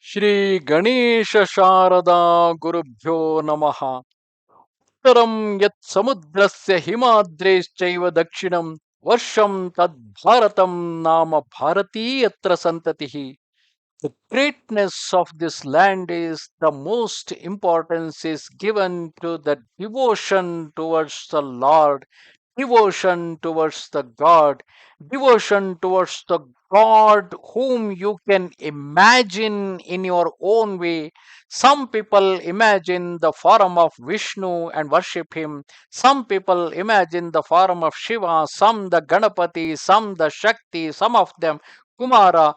Shri Ganesha Sharada Gurubhyo Namaha. Uttaram yat samudrasya himadreschaiva dakshinam varsham tad bharatam nama bharati yatra santatihi. The greatness of this land is the most importance is given to the devotion towards the Lord, devotion towards the God, devotion towards the God whom you can imagine in your own way. Some people imagine the form of Vishnu and worship him. Some people imagine the form of Shiva, some the Ganapati, some the Shakti, some of them Kumara.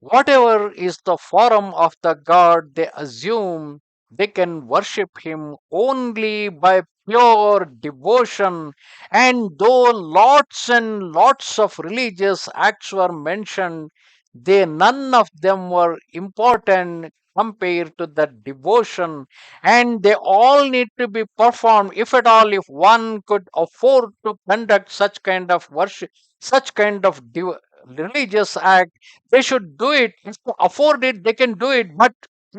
Whatever is the form of the god, they assume they can worship him only by pure devotion. And though lots and lots of religious acts were mentioned, they none of them were important compared to the devotion, and they all need to be performed. If at all, if one could afford to conduct such kind of worship, such kind of religious act, they should do it. If they afford it, they can do it. But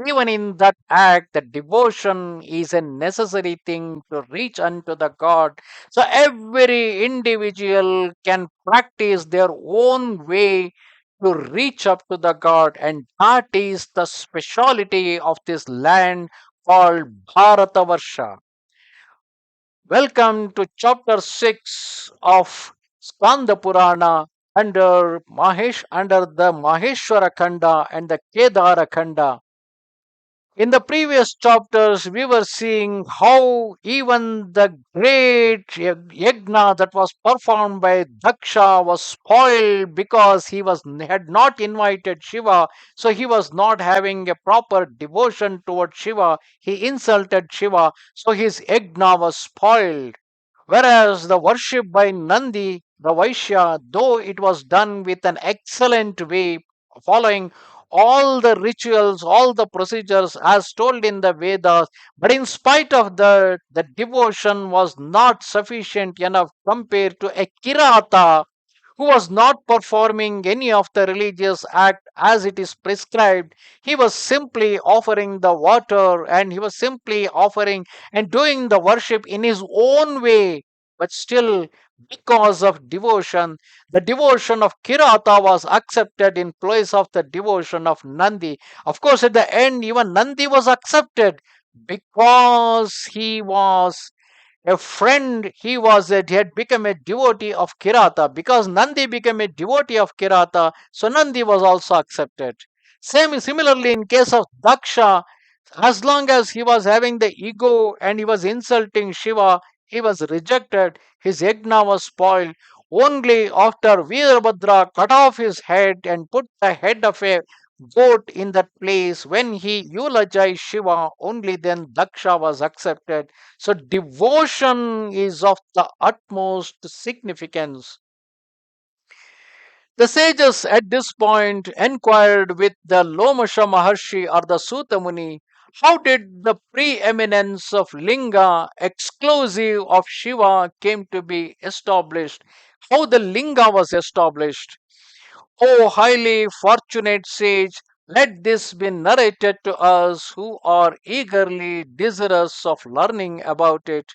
even in that act, the devotion is a necessary thing to reach unto the God. So every individual can practice their own way to reach up to the God, and that is the speciality of this land called Bharatavarsha. Welcome to chapter 6 of Skanda Purana under the Maheshwara Khanda and the Kedar Khanda. In the previous chapters, we were seeing how even the great yagna that was performed by Daksha was spoiled because had not invited Shiva, so he was not having a proper devotion towards Shiva. He insulted Shiva, so his yagna was spoiled. Whereas the worship by Nandi, the Vaishya, though it was done with an excellent way, following all the rituals, all the procedures as told in the Vedas, but in spite of the devotion was not sufficient enough compared to a Kirata who was not performing any of the religious act as it is prescribed. He was simply offering the water, and he was simply offering and doing the worship in his own way. But still, because of devotion, the devotion of Kirata was accepted in place of the devotion of Nandi. Of course, at the end, even Nandi was accepted because he was a friend. He had become a devotee of Kirata. Because Nandi became a devotee of Kirata, so Nandi was also accepted. Similarly, in case of Daksha, as long as he was having the ego and he was insulting Shiva, he was rejected. His yagna was spoiled. Only after Veerbhadra cut off his head and put the head of a goat in that place, when he eulogized Shiva, only then Daksha was accepted. So devotion is of the utmost significance. The sages at this point inquired with the Lomasha Maharshi or the Sutta Muni, how did the preeminence of Linga, exclusive of Shiva, came to be established? How the Linga was established? O highly fortunate sage, let this be narrated to us who are eagerly desirous of learning about it.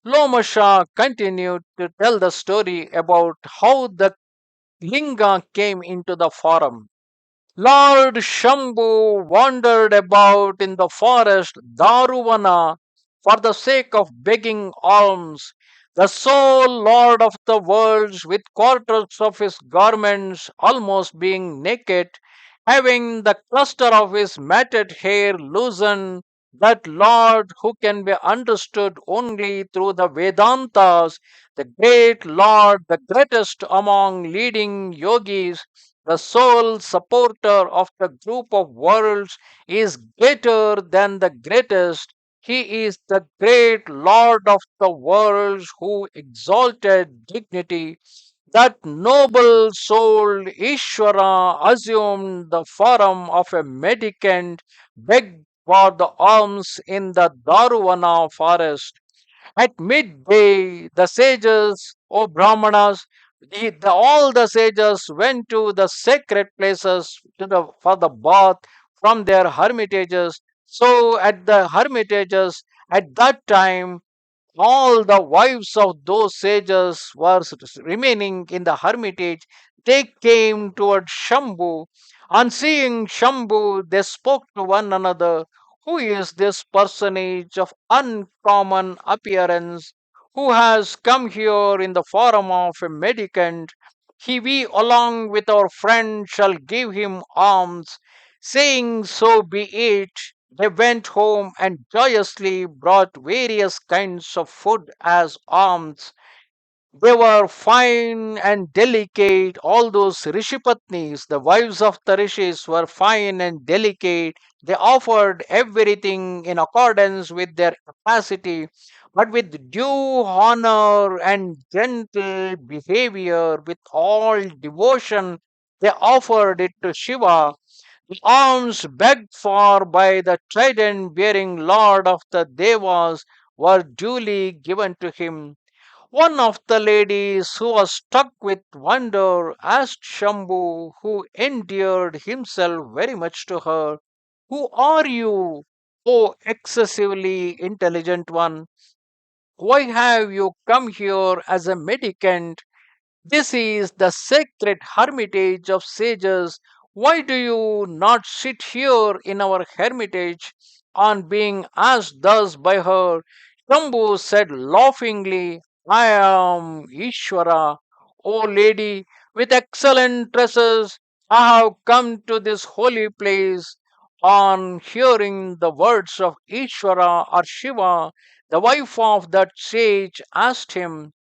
Lomasha continued to tell the story about how the Linga came into the forum. Lord Shambhu wandered about in the forest Daruvana for the sake of begging alms. The sole lord of the worlds, with quarters of his garments almost being naked, having the cluster of his matted hair loosened, that Lord who can be understood only through the Vedantas, the great Lord, the greatest among leading yogis, the sole supporter of the group of worlds, is greater than the greatest. He is the great Lord of the worlds who exalted dignity. That noble souled Ishvara assumed the form of a mendicant, begged for the alms in the Daruvana forest. At midday, the sages, O Brahmanas, all the sages went to the sacred places for the bath, from their hermitages. So, at the hermitages, at that time, all the wives of those sages were remaining in the hermitage. They came toward Shambhu. On seeing Shambhu, they spoke to one another. Who is this personage of uncommon appearance who has come here in the form of a mendicant? We, along with our friend, shall give him alms. Saying, so be it. They went home and joyously brought various kinds of food as alms. They were fine and delicate. All those Rishipatnis, the wives of the Rishis, were fine and delicate. They offered everything in accordance with their capacity, but with due honor and gentle behavior, with all devotion, they offered it to Shiva. The alms begged for by the trident bearing Lord of the Devas were duly given to him. One of the ladies, who was struck with wonder, asked Shambhu, who endeared himself very much to her, who are you, O excessively intelligent one? Why have you come here as a mendicant? This is the sacred hermitage of sages. Why do you not sit here in our hermitage? On being asked thus by her, Shambhu said laughingly, I am Ishvara, O lady, with excellent tresses. I have come to this holy place. On hearing the words of Ishvara or Shiva, the wife of that sage asked him,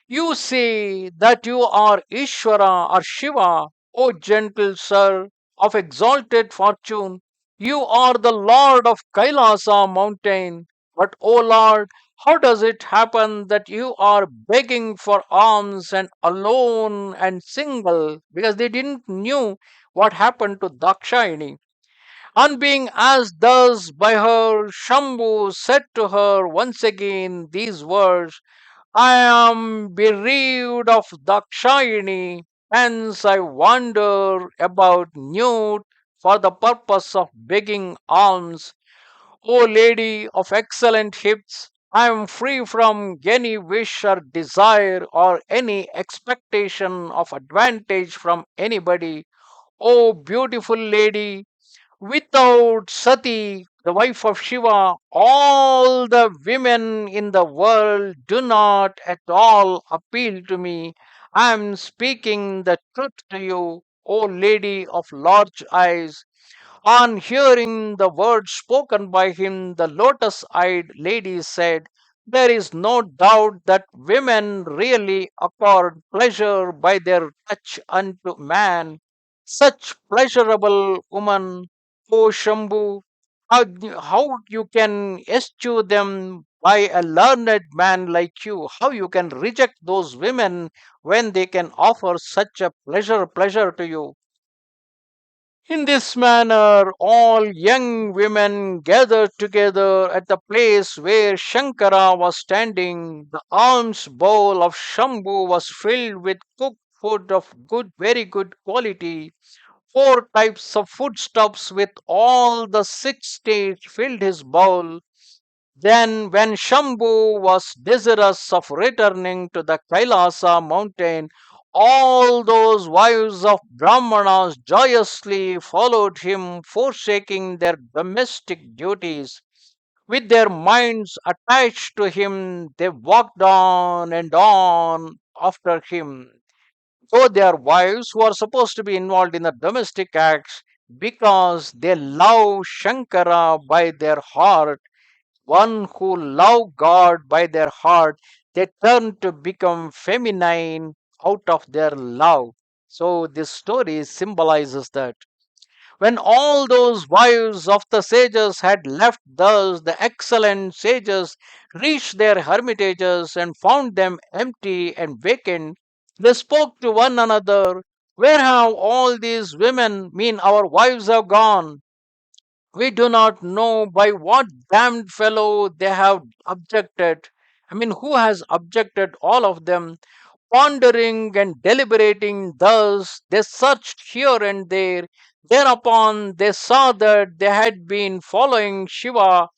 you say that you are Ishvara or Shiva, O gentle sir of exalted fortune. You are the Lord of Kailasa mountain. But, O Lord, how does it happen that you are begging for alms and alone and single? Because they didn't knew what happened to Dakshayani. On being asked thus by her, Shambhu said to her once again these words, I am bereaved of Dakshayani, hence I wander about nude for the purpose of begging alms. O lady of excellent hips, I am free from any wish or desire or any expectation of advantage from anybody. O beautiful lady, without Sati, the wife of Shiva, all the women in the world do not at all appeal to me. I am speaking the truth to you, O lady of large eyes. On hearing the words spoken by him, the lotus eyed lady said, there is no doubt that women really accord pleasure by their touch unto man. Such pleasurable woman, O Shambhu, how you can eschew them by a learned man like you? How you can reject those women when they can offer such a pleasure to you? In this manner, all young women gathered together at the place where Shankara was standing. The alms bowl of Shambhu was filled with cooked food of very good quality. Four types of foodstuffs with all the six states filled his bowl. Then, when Shambhu was desirous of returning to the Kailasa mountain, all those wives of Brahmanas joyously followed him, forsaking their domestic duties. With their minds attached to him, they walked on and on after him. Though they are wives who are supposed to be involved in the domestic acts, because they love Shankara by their heart, one who love God by their heart, they turn to become feminine out of their love. So this story symbolizes that. When all those wives of the sages had left thus, the excellent sages reached their hermitages and found them empty and vacant. They spoke to one another, where have all these women, mean our wives have gone? We do not know by what damned fellow they have objected. I mean, who has objected all of them? Pondering and deliberating thus, they searched here and there. Thereupon they saw that they had been following Shiva.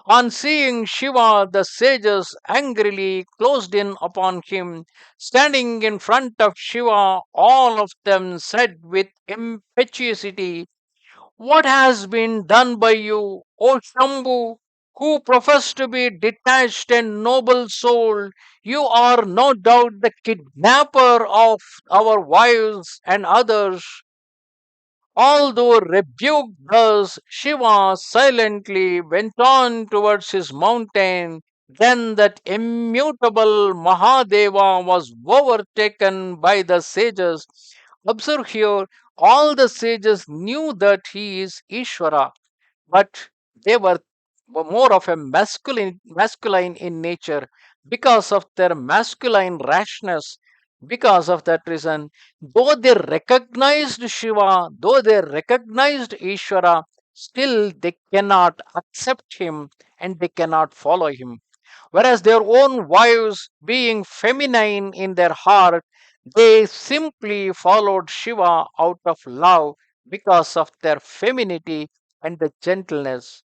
On seeing Shiva, the sages angrily closed in upon him. Standing in front of Shiva, all of them said with impetuosity, "What has been done by you, O Shambhu, who profess to be detached and noble soul? You are no doubt the kidnapper of our wives and others." Although rebuked thus, Shiva silently went on towards his mountain. Then that immutable Mahadeva was overtaken by the sages. Observe here, all the sages knew that he is Ishvara, but they were more of a masculine in nature because of their masculine rashness. Because of that reason, though they recognized Shiva, though they recognized Ishvara, still they cannot accept him and they cannot follow him. Whereas their own wives, being feminine in their heart, they simply followed Shiva out of love because of their femininity and the gentleness.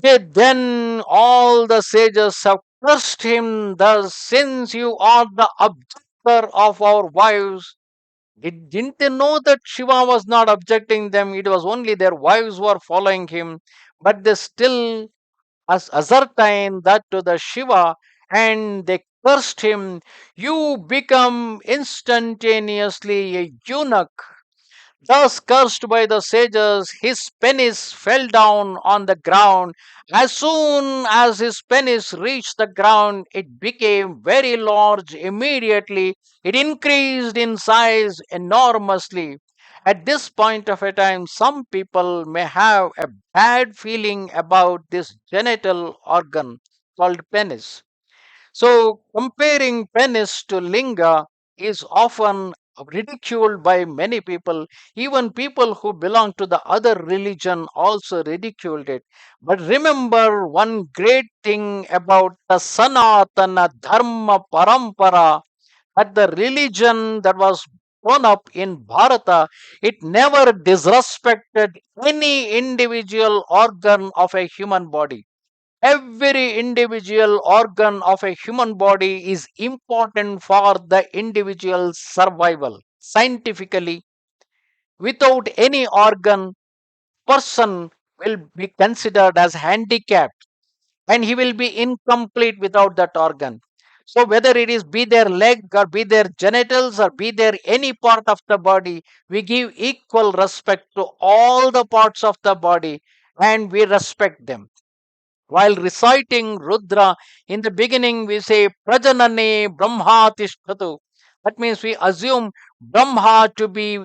They then all the sages have cursed him thus, "Since you are the objector of our wives." Didn't they know that Shiva was not objecting them? It was only their wives who were following him. But they still ascertained that to the Shiva and they cursed him. "You become instantaneously a eunuch." Thus cursed by the sages, his penis fell down on the ground. As soon as his penis reached the ground, it became very large immediately. It increased in size enormously. At this point of a time, some people may have a bad feeling about this genital organ called penis. So, comparing penis to linga is often ridiculed by many people. Even people who belong to the other religion also ridiculed it. But remember one great thing about the Sanatana Dharma Parampara, that the religion that was grown up in Bharata, it never disrespected any individual organ of a human body. Every individual organ of a human body is important for the individual's survival. Scientifically, without any organ, person will be considered as handicapped and he will be incomplete without that organ. So whether it is be their leg or be their genitals or be there any part of the body, we give equal respect to all the parts of the body and we respect them. While reciting Rudra, in the beginning we say Prajanane Brahma Tishtatu. That means we assume Brahma to be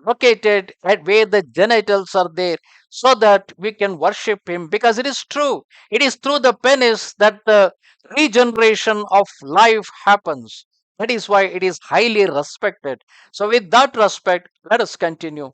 located at where the genitals are there so that we can worship him, because it is true. It is through the penis that the regeneration of life happens. That is why it is highly respected. So, with that respect, let us continue.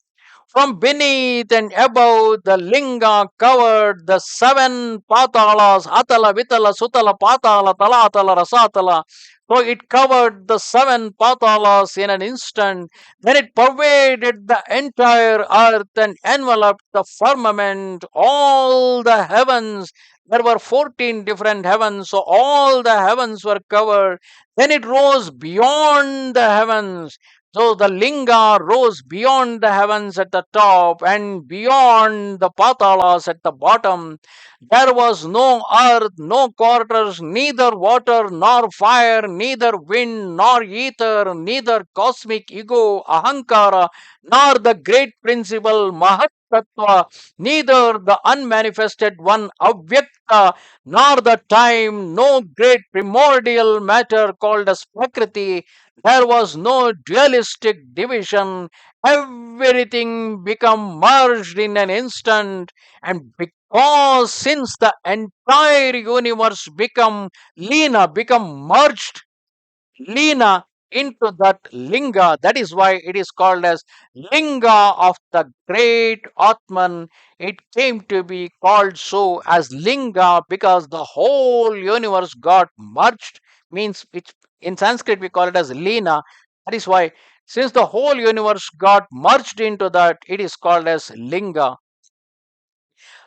From beneath and above, the linga covered the seven patalas, Atala, Vitala, Sutala, Patala, Talatala, Rasatala. So it covered the seven patalas in an instant. Then it pervaded the entire earth and enveloped the firmament, all the heavens. There were 14 different heavens, so all the heavens were covered. Then it rose beyond the heavens. So the linga rose beyond the heavens at the top and beyond the patalas at the bottom. There was no earth, no quarters, neither water nor fire, neither wind nor ether, neither cosmic ego, ahankara, nor the great principle, Mahat Tattva, neither the unmanifested one, Avyakta, nor the time, no great primordial matter called as Prakriti. There was no dualistic division. Everything become merged in an instant, and because since the entire universe become merged Lina into that linga. That is why it is called as linga of the great Atman. It came to be called so as linga because the whole universe got merged, means which in Sanskrit we call it as Lina. That is why Since the whole universe got merged into that, it is called as Linga.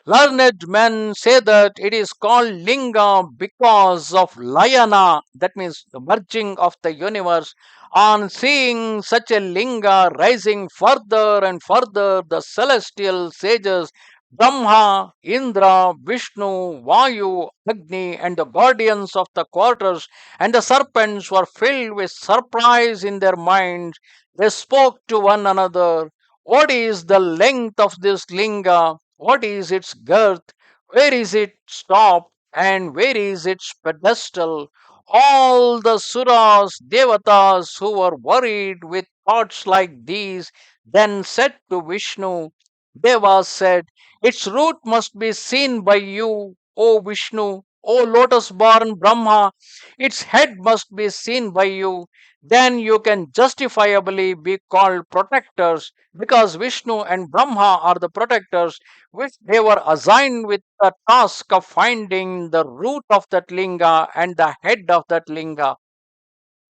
Learned men say that it is called Linga because of Layana, that means the merging of the universe. On seeing such a Linga rising further and further, the celestial sages Brahma, Indra, Vishnu, Vayu, Agni, and the guardians of the quarters and the serpents were filled with surprise in their minds. They spoke to one another. What is the length of this linga? What is its girth? Where is its top? And where is its pedestal? All the suras, devatas who were worried with thoughts like these then said to Vishnu, Devas said, its root must be seen by you, O Vishnu, O lotus born Brahma. Its head must be seen by you. Then you can justifiably be called protectors because Vishnu and Brahma are the protectors which they were assigned with the task of finding the root of that linga and the head of that linga.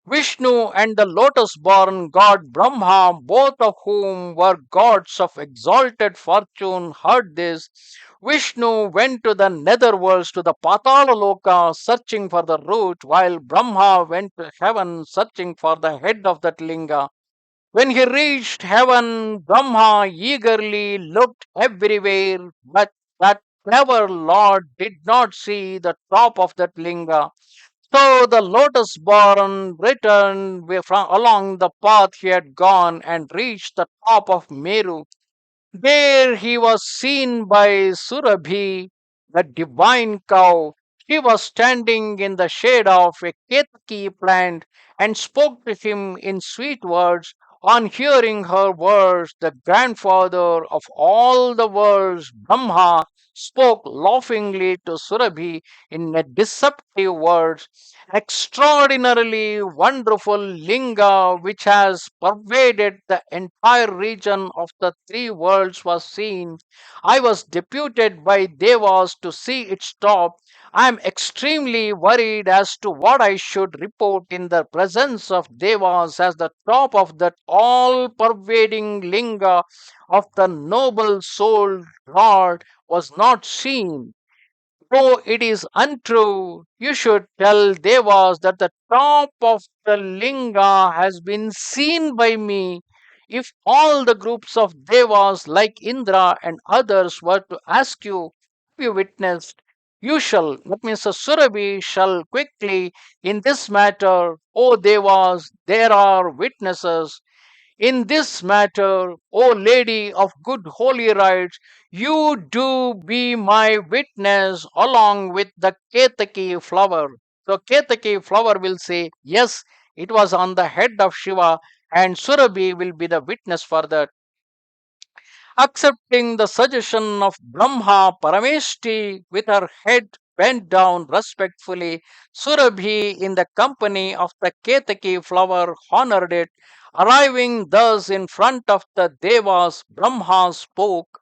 Vishnu and the lotus born god Brahma, both of whom were gods of exalted fortune, heard this. Vishnu went to the nether worlds, to the Patala Loka, searching for the root, while Brahma went to heaven, searching for the head of that linga. When he reached heaven, Brahma eagerly looked everywhere, but that clever Lord did not see the top of that linga. So the lotus born returned along the path he had gone and reached the top of Meru. There he was seen by Surabhi, the divine cow. She was standing in the shade of a Ketaki plant and spoke to him in sweet words. On hearing her words, the grandfather of all the worlds, Brahma, spoke laughingly to Surabhi in a deceptive words. Extraordinarily wonderful linga which has pervaded the entire region of the three worlds was seen. I was deputed by Devas to see its top. I am extremely worried as to what I should report in the presence of Devas as the top of that all pervading linga of the noble souled Lord was not seen. Though it is untrue, you should tell Devas that the top of the linga has been seen by me. If all the groups of Devas like Indra and others were to ask you, have you witnessed? You shall, that means the Surabhi shall quickly in this matter, O Devas, there are witnesses. In this matter, O Lady of good holy rites, you do be my witness along with the Ketaki flower. So Ketaki flower will say, yes, it was on the head of Shiva, and Surabhi will be the witness for that. Accepting the suggestion of Brahma, Parameshti, with her head bent down respectfully, Surabhi, in the company of the Ketaki flower, honored it. Arriving thus in front of the Devas, Brahma spoke.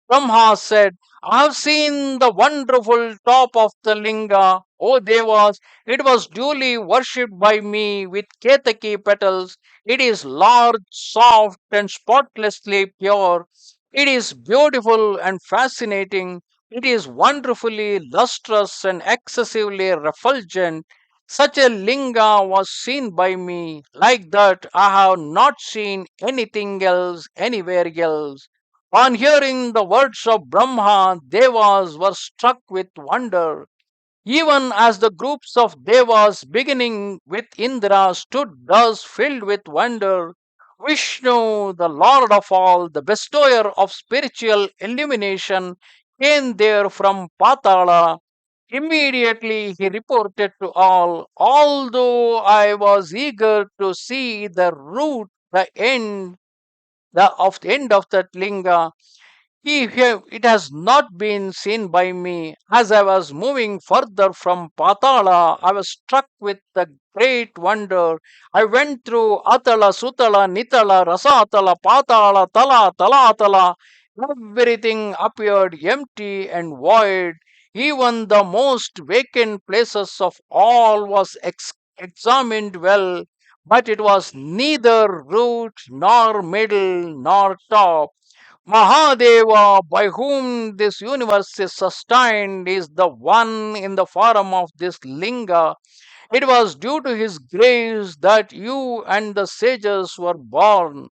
Brahma said, I have seen the wonderful top of the Linga. O Devas, it was duly worshipped by me with Ketaki petals. It is large, soft, and spotlessly pure. It is beautiful and fascinating. It is wonderfully lustrous and excessively refulgent. Such a linga was seen by me. Like that, I have not seen anything else anywhere else. On hearing the words of Brahma, Devas were struck with wonder. Even as the groups of Devas, beginning with Indra, stood thus filled with wonder, Vishnu, the Lord of all, the bestower of spiritual illumination, came there from Patala. Immediately he reported to all, although I was eager to see the root, the end of that linga, it has not been seen by me. As I was moving further from Patala, I was struck with the great wonder. I went through Atala, Sutala, Nitala, Rasatala, Patala, Tala, Talatala. Everything appeared empty and void. Even the most vacant places of all was examined well, but it was neither root nor middle nor top. Mahadeva, by whom this universe is sustained, is the one in the form of this Linga. It was due to his grace that you and the sages were born.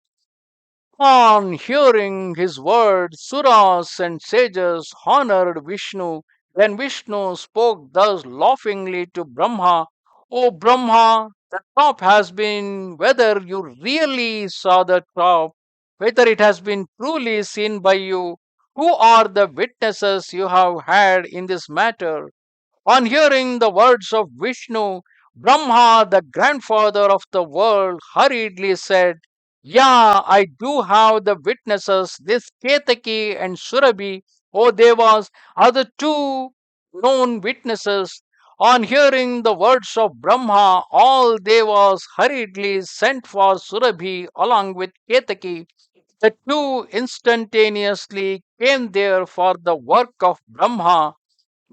On hearing his words, Suras and sages honored Vishnu. Then Vishnu spoke thus laughingly to Brahma: O Brahma, the top has been, whether you really saw the top, whether it has been truly seen by you, who are the witnesses you have had in this matter? On hearing the words of Vishnu, Brahma, the grandfather of the world, hurriedly said, Yeah, I do have the witnesses. This Ketaki and Surabhi, O Devas, are the two known witnesses. On hearing the words of Brahma, all Devas hurriedly sent for Surabhi along with Ketaki. The two instantaneously came there for the work of Brahma.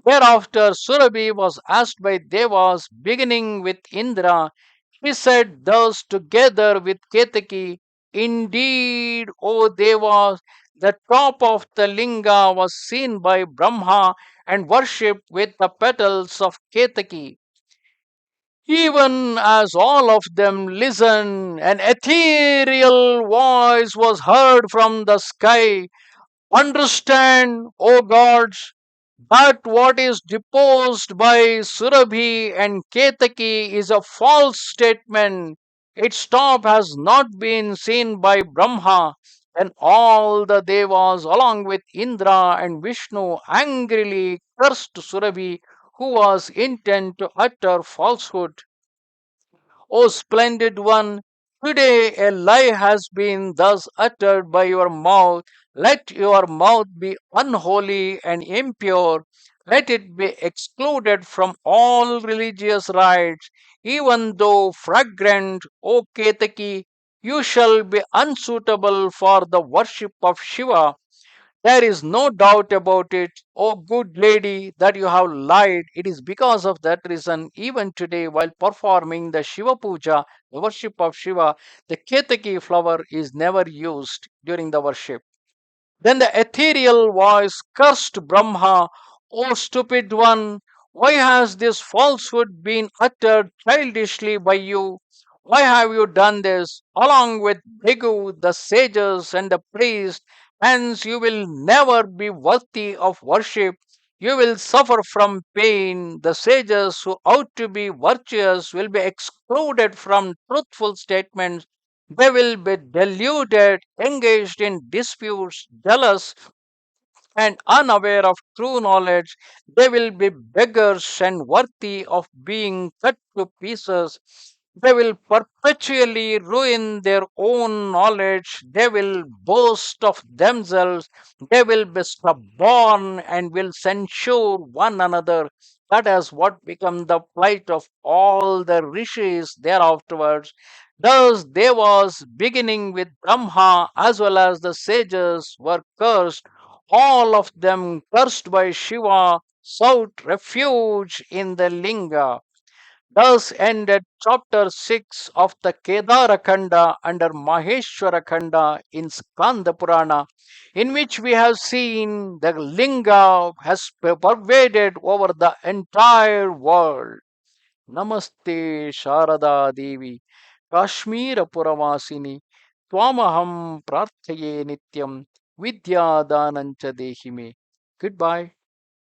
Thereafter, Surabhi was asked by Devas, beginning with Indra. He said thus together with Ketaki, Indeed, O Devas, the top of the Linga was seen by Brahma and worshipped with the petals of Ketaki. Even as all of them listened, an ethereal voice was heard from the sky. Understand, O gods, that what is deposed by Surabhi and Ketaki is a false statement. Its top has not been seen by Brahma. And all the Devas, along with Indra and Vishnu, angrily cursed Surabhi, who was intent to utter falsehood. O splendid one, today a lie has been thus uttered by your mouth. Let your mouth be unholy and impure. Let it be excluded from all religious rites. Even though fragrant, O Ketaki, you shall be unsuitable for the worship of Shiva. There is no doubt about it, oh good lady, that you have lied. It is because of that reason, even today, while performing the Shiva Puja, the worship of Shiva, the Ketaki flower is never used during the worship. Then the ethereal voice cursed Brahma, O stupid one, why has this falsehood been uttered childishly by you? Why have you done this? Along with Bhigu, the sages, and the priests, hence you will never be worthy of worship. You will suffer from pain. The sages who ought to be virtuous will be excluded from truthful statements. They will be deluded, engaged in disputes, jealous, and unaware of true knowledge. They will be beggars and worthy of being cut to pieces. They will perpetually ruin their own knowledge. They will boast of themselves. They will be stubborn and will censure one another. That is what become the plight of all the rishis thereafterwards. Thus, Devas, beginning with Brahma as well as the sages, were cursed, all of them cursed by Shiva, sought refuge in the Linga. Thus ended chapter 6 of the Kedara Khanda under Maheshwara Khanda in Skanda Purana, in which we have seen the Linga has pervaded over the entire world. Namaste Sharada Devi Kashmir Puravasini Twamaham Prarthaye Nityam Vidya Danancha Dehime. Goodbye.